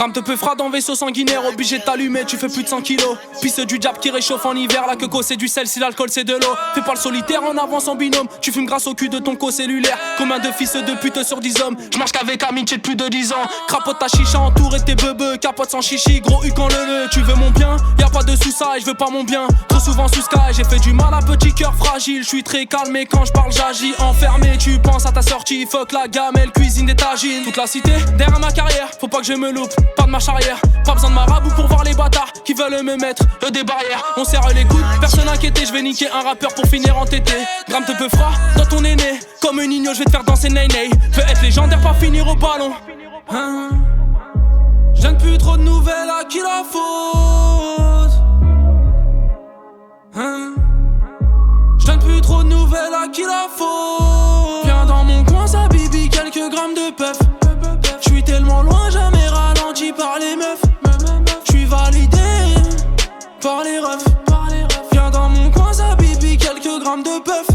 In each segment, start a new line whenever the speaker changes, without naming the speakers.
Gramme te peu fera dans vaisseau sanguinaire, obligé de t'allumer, tu fais plus de 100 kilos. Pisse du diable qui réchauffe en hiver, la queue c'est du sel, si l'alcool c'est de l'eau. Fais pas le solitaire en avance en binôme, tu fumes grâce au cul de ton co-cellulaire. Combien de fils de pute sur 10 hommes, j'marche qu'avec amitié de plus de 10 ans. Crapote ta chicha entouré de tes beubeux, capote sans chichi, gros U quand le. Tu veux mon bien, y'a pas de sous ça et je veux pas mon bien. Trop souvent sous sky, j'ai fait du mal à petit cœur fragile. Je suis très calme et quand je parle j'agis. Enfermé, tu penses à ta sortie, fuck la gamelle, cuisine des tagines. Toute la cité, derrière ma carrière, faut pas que je me loupe, pas de marche arrière. Pas besoin de marabout pour voir les bâtards qui veulent me mettre des barrières. On serre les coudes, personne inquiété, je vais niquer un rappeur pour finir en tété. Gramme te peu froid dans ton aîné, comme un Nino, je vais te faire danser Ney. Veux être légendaire, pas finir au ballon. Hein? Je donne plus trop de nouvelles, à qui la faute? Hein? Je donne plus trop de nouvelles, à qui la faute? Viens dans mon coin, ça bibi, quelques grammes de puff. J'suis tellement loin, jamais ralenti par les meufs. J'suis validé par les refs. Viens dans mon coin, ça bibi, quelques grammes de puff.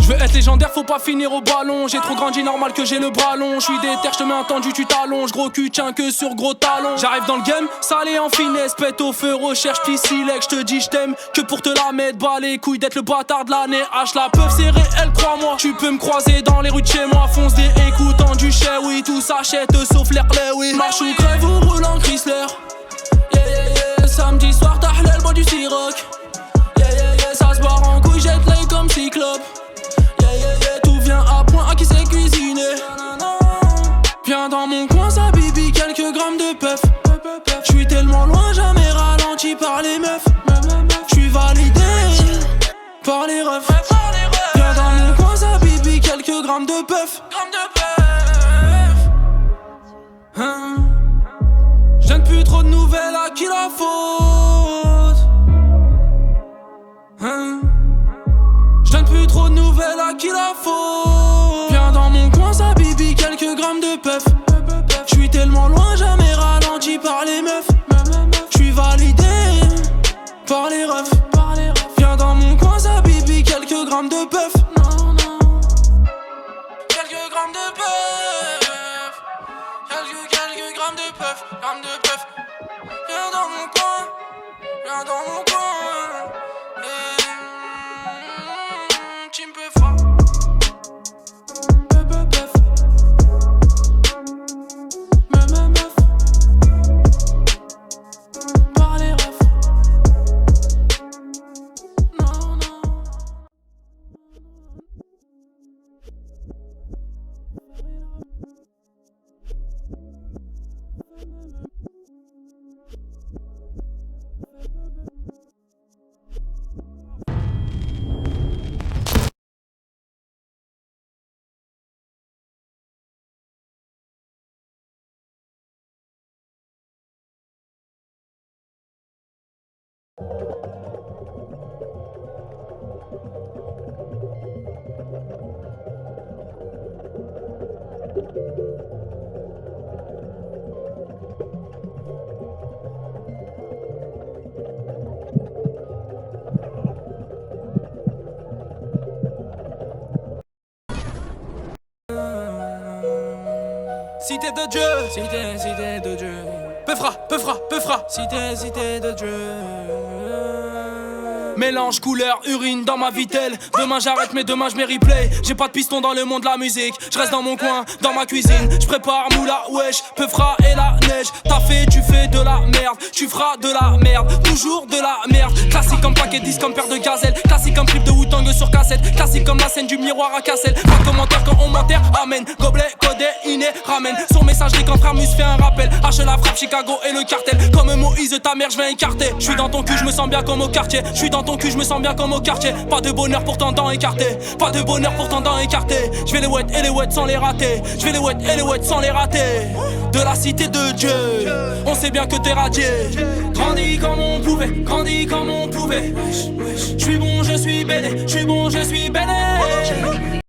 Je veux être légendaire, faut pas finir au ballon. J'ai trop grandi, normal que j'ai le bras long. J'suis déter, j'te mets un tendu, tu t'allonges. Gros cul, tiens que sur gros talons. J'arrive dans le game, salé en finesse. Pète au feu, recherche pissilec. J'te dis j't'aime que pour te la mettre. Bas les couilles d'être le bâtard de l'année. H la peuf, c'est réel, crois-moi. Tu peux me croiser dans les rues de chez moi. Fonce des écoutants du chais, oui. Tout s'achète sauf l'air clé, oui. Marche ou crève ou roule en Chrysler. Yeah, yeah, yeah. Samedi soir, t'as le bois du Ciroc. Yeah, yeah, yeah. Ça se barre en couille, jette l'œil comme cyclope. Tout vient à point, à qui sait cuisiner. Viens dans mon coin, ça bibi, quelques grammes de puff. J'suis tellement loin, jamais ralenti par les meufs. J'suis validé par les refs. Viens dans mon coin, ça bibi, quelques grammes de puff. Hein? J'donne plus trop de nouvelles, à qui la faute? Hein? J'donne plus trop de nouvelles, à qui la faute? Viens dans mon coin, ça bibi, quelques grammes de puff. J'suis tellement loin, jamais ralenti par les meufs. J'suis validé par les refs. Viens dans mon coin, ça bibi, quelques grammes de puff. Quelques grammes de puff. Quelques grammes de puff. Viens dans mon coin, viens dans mon coin. Tu me peux fort. Ma meuf. Par les refs. Non, non. Cité de Dieu, cité de Dieu. Peu fera, cité de Dieu. Mélange couleur, urine dans ma vitelle. Demain j'arrête mais demain je mets replay. J'ai pas de piston dans le monde de la musique. Je reste dans mon coin, dans ma cuisine. Je prépare moula wesh, peu fera et la neige. T'as fait, tu fais de la merde. Tu feras de la merde, toujours de la merde. Classique comme paquet de disques, comme paire de gazelles. Classique comme clip de Wu-Tang sur cassette. Classique comme la scène du miroir à Cassel. Pas de commentaire quand on m'enterre, amen. Gobelet, codé, iné, ramène. Sur messagerie quand frère Mus fait un rappel. H la frappe, Chicago et le cartel. Comme Moïse ta mère je vais écarter. Je suis dans ton cul, je me sens bien comme au quartier. Je suis dans ton cul, je me sens bien comme au quartier. Pas de bonheur pourtant dents écartées. Pas de bonheur pourtant dents écartées. Je vais les wet et les wet sans les rater. Je vais les wet et les wet sans les rater. De la cité de Dieu, on sait bien que t'es radié. Grandi comme on pouvait, grandi comme on pouvait. Je suis bon, je suis bêné, je suis bon, je suis bêné.